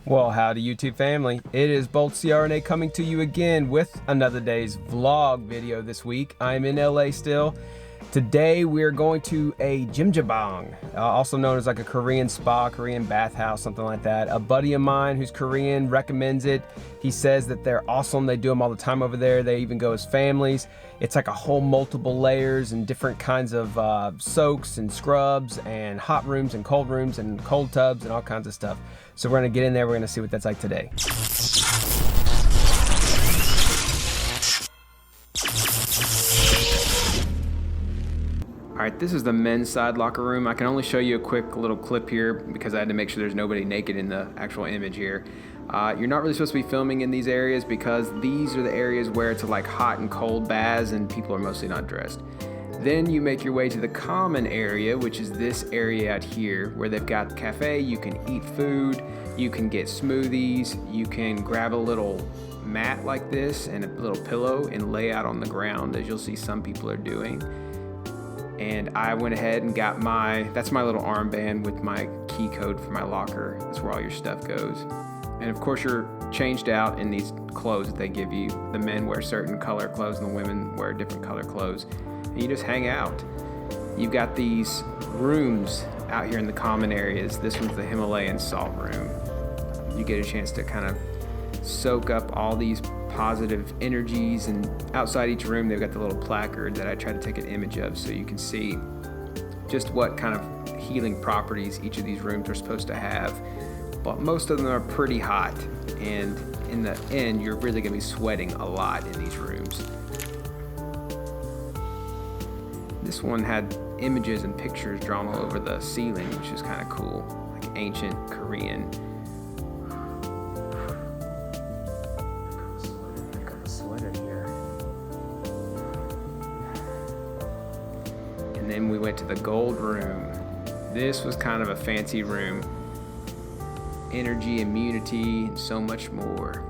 Well, howdy YouTube family. It is Bolt CRNA coming to you again with another day's vlog video this week. I'm in LA still. Today we're going to a Jimjilbang, also known as like a Korean spa, Korean bathhouse, something like that. A buddy of mine who's Korean recommends it. He says that they're awesome. They do them all the time over there. They even go as families. It's like a whole multiple layers and different kinds of soaks and scrubs and hot rooms and cold tubs and all kinds of stuff. So we're gonna get in there. We're gonna see what that's like today. All right, this is the men's side locker room. I can only show you a quick little clip here because I had to make sure there's nobody naked in the actual image here. You're not really supposed to be filming in these areas because these are the areas where it's like hot and cold baths and people are mostly not dressed. Then you make your way to the common area, which is this area out here where they've got the cafe. You can eat food, you can get smoothies, you can grab a little mat like this and a little pillow and lay out on the ground, as you'll see some people are doing. And I went ahead and got that's my little armband with my key code for my locker. That's where all your stuff goes. And of course you're changed out in these clothes that they give you. The men wear certain color clothes and the women wear different color clothes. And you just hang out. You've got these rooms out here in the common areas. This one's the Himalayan salt room. You get a chance to kind of soak up all these positive energies, and outside each room they've got the little placard that I try to take an image of so you can see just what kind of healing properties each of these rooms are supposed to have. But most of them are pretty hot, and in the end you're really going to be sweating a lot in these rooms. This one had images and pictures drawn all over the ceiling, which is kind of cool, like ancient Korean. And then we went to the gold room. This was kind of a fancy room. Energy, immunity, and so much more.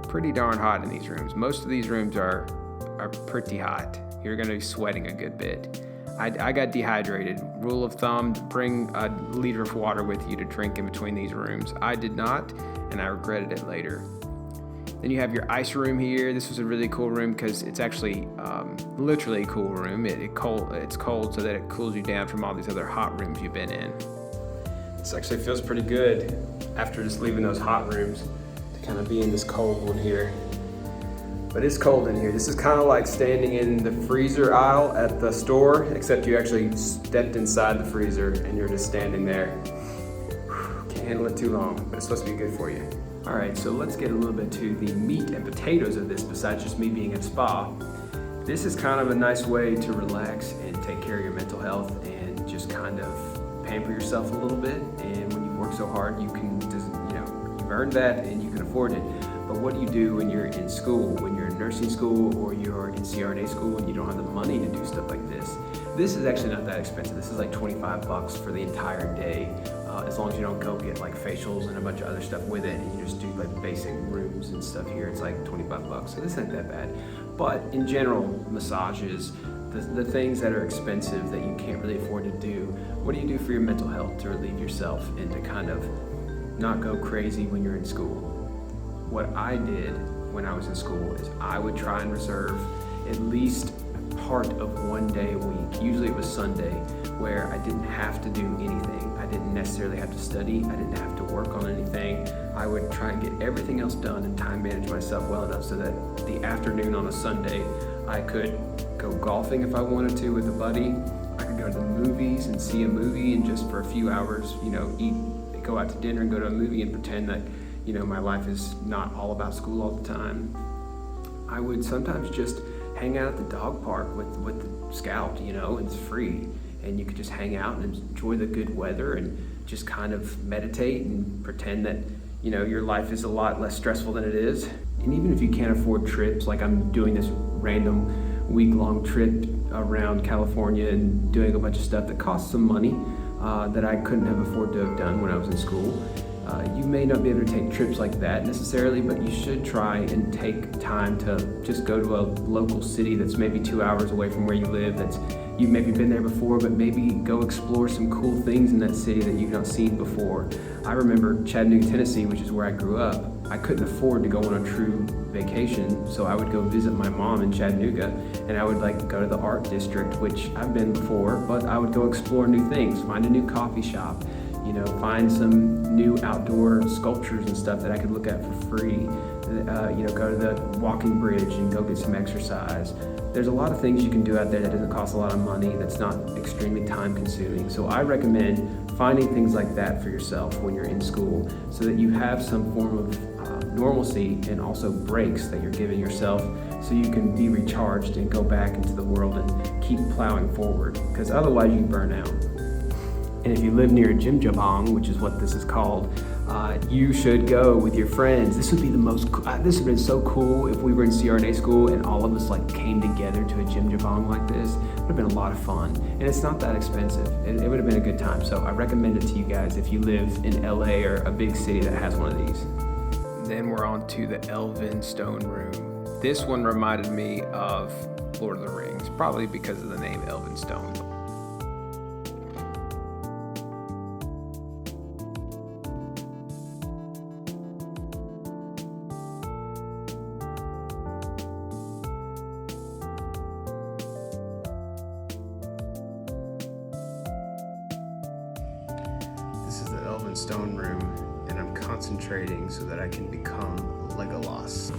Pretty darn hot in these rooms. Most of these rooms are pretty hot. You're gonna be sweating a good bit. I got dehydrated. Rule of thumb, bring a liter of water with you to drink in between these rooms. I did not, and I regretted it later. Then you have your ice room here. This was a really cool room because it's actually literally a cool room. It's cold so that it cools you down from all these other hot rooms you've been in. This actually feels pretty good after just leaving those hot rooms to kind of be in this cold one here. But it's cold in here. This is kind of like standing in the freezer aisle at the store, except you actually stepped inside the freezer and you're just standing there. Can't handle it too long, but it's supposed to be good for you. All right, so let's get a little bit to the meat and potatoes of this, besides just me being at spa. This is kind of a nice way to relax and take care of your mental health and just kind of pamper yourself a little bit. And when you work so hard, you can just, you've earned that and you can afford it. But what do you do when you're in school, when you're in nursing school or you're in CRNA school and you don't have the money to do stuff like this? This is actually not that expensive. This is like 25 bucks for the entire day, as long as you don't go get like facials and a bunch of other stuff with it and you just do like basic rooms and stuff here. It's like 25 bucks, so this isn't that bad. But in general, massages, the things that are expensive that you can't really afford to do, what do you do for your mental health to relieve yourself and to kind of not go crazy when you're in school? What I did when I was in school is I would try and reserve at least part of one day a week. Usually it was Sunday, where I didn't have to do anything. I didn't necessarily have to study. I didn't have to work on anything. I would try and get everything else done and time manage myself well enough so that the afternoon on a Sunday, I could go golfing if I wanted to with a buddy. I could go to the movies and see a movie and just for a few hours, go out to dinner and go to a movie and pretend that my life is not all about school all the time. I would sometimes just hang out at the dog park with the scout, and it's free. And you could just hang out and enjoy the good weather and just kind of meditate and pretend that, your life is a lot less stressful than it is. And even if you can't afford trips, like I'm doing this random week-long trip around California and doing a bunch of stuff that costs some money that I couldn't have afforded to have done when I was in school. You may not be able to take trips like that necessarily, but you should try and take time to just go to a local city that's maybe 2 hours away from where you live, that's you've maybe been there before, but maybe go explore some cool things in that city that you've not seen before. I remember Chattanooga, Tennessee, which is where I grew up. I couldn't afford to go on a true vacation, so I would go visit my mom in Chattanooga, and I would like go to the art district, which I've been before, but I would go explore new things, find a new coffee shop, you know, find some new outdoor sculptures and stuff that I could look at for free. You know, go to the walking bridge and go get some exercise. There's a lot of things you can do out there that doesn't cost a lot of money, that's not extremely time consuming. So I recommend finding things like that for yourself when you're in school, so that you have some form of normalcy and also breaks that you're giving yourself, so you can be recharged and go back into the world and keep plowing forward, because otherwise you burn out. And if you live near Jimjilbang, which is what this is called, you should go with your friends. This would be the most, this would have been so cool if we were in CRNA school and all of us like came together to a Jimjilbang like this. It would have been a lot of fun. And it's not that expensive. It would have been a good time. So I recommend it to you guys if you live in LA or a big city that has one of these. Then we're on to the Elven Stone Room. This one reminded me of Lord of the Rings, probably because of the name Elven Stone. This is the Elven Stone Room, and I'm concentrating so that I can become Legolas.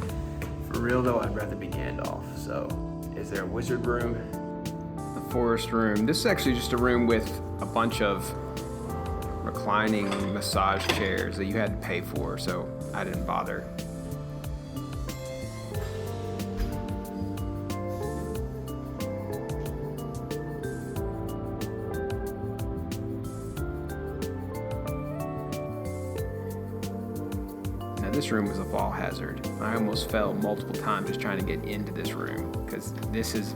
For real though, I'd rather be Gandalf. So, is there a wizard room? The Forest Room. This is actually just a room with a bunch of reclining massage chairs that you had to pay for, so I didn't bother. This room was a fall hazard. I almost fell multiple times just trying to get into this room, because this is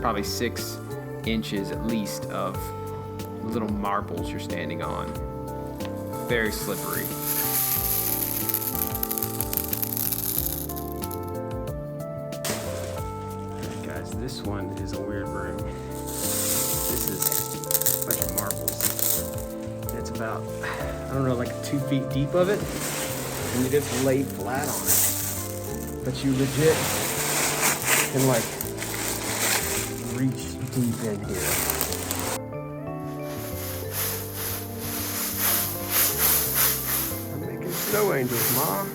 probably 6 inches at least of little marbles you're standing on. Very slippery. Guys, this one is a weird room. This is a bunch of marbles. And it's about, I don't know, like 2 feet deep of it. And you just lay flat on it. But you legit can like reach deep in here. I'm making snow angels, Mom.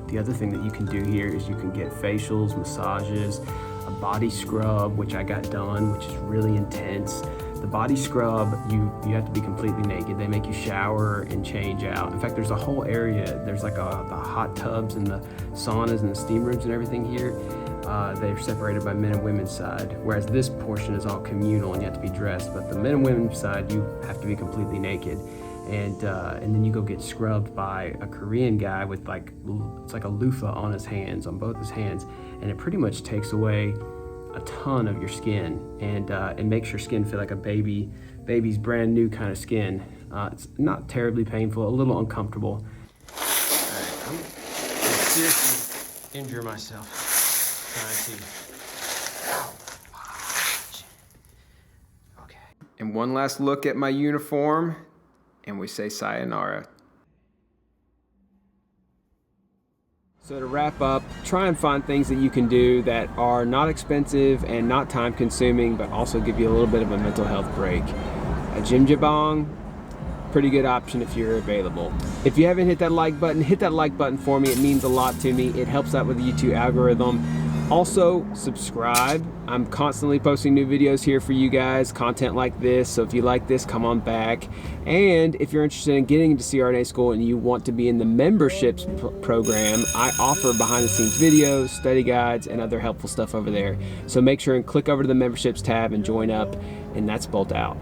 The other thing that you can do here is you can get facials, massages, a body scrub, which I got done, which is really intense. The body scrub, you have to be completely naked. They make you shower and change out. In fact, there's a whole area. There's like the hot tubs and the saunas and the steam rooms and everything here. They're separated by men and women's side, whereas this portion is all communal and you have to be dressed. But the men and women's side, you have to be completely naked. And then you go get scrubbed by a Korean guy with it's like a loofah on his hands, on both his hands. And it pretty much takes away a ton of your skin, and it makes your skin feel like a baby's brand new kind of skin. It's not terribly painful, a little uncomfortable. All right, I'm gonna seriously injure myself trying to. Okay. And one last look at my uniform, and we say sayonara. So to wrap up, try and find things that you can do that are not expensive and not time consuming, but also give you a little bit of a mental health break. A Jimjilbang, pretty good option if you're available. If you haven't hit that like button, hit that like button for me. It means a lot to me. It helps out with the YouTube algorithm. Also, subscribe. I'm constantly posting new videos here for you guys, content like this. So if you like this, come on back. And if you're interested in getting into CRNA school and you want to be in the memberships program, I offer behind the scenes videos, study guides, and other helpful stuff over there. So make sure and click over to the memberships tab and join up. And that's Bolt out.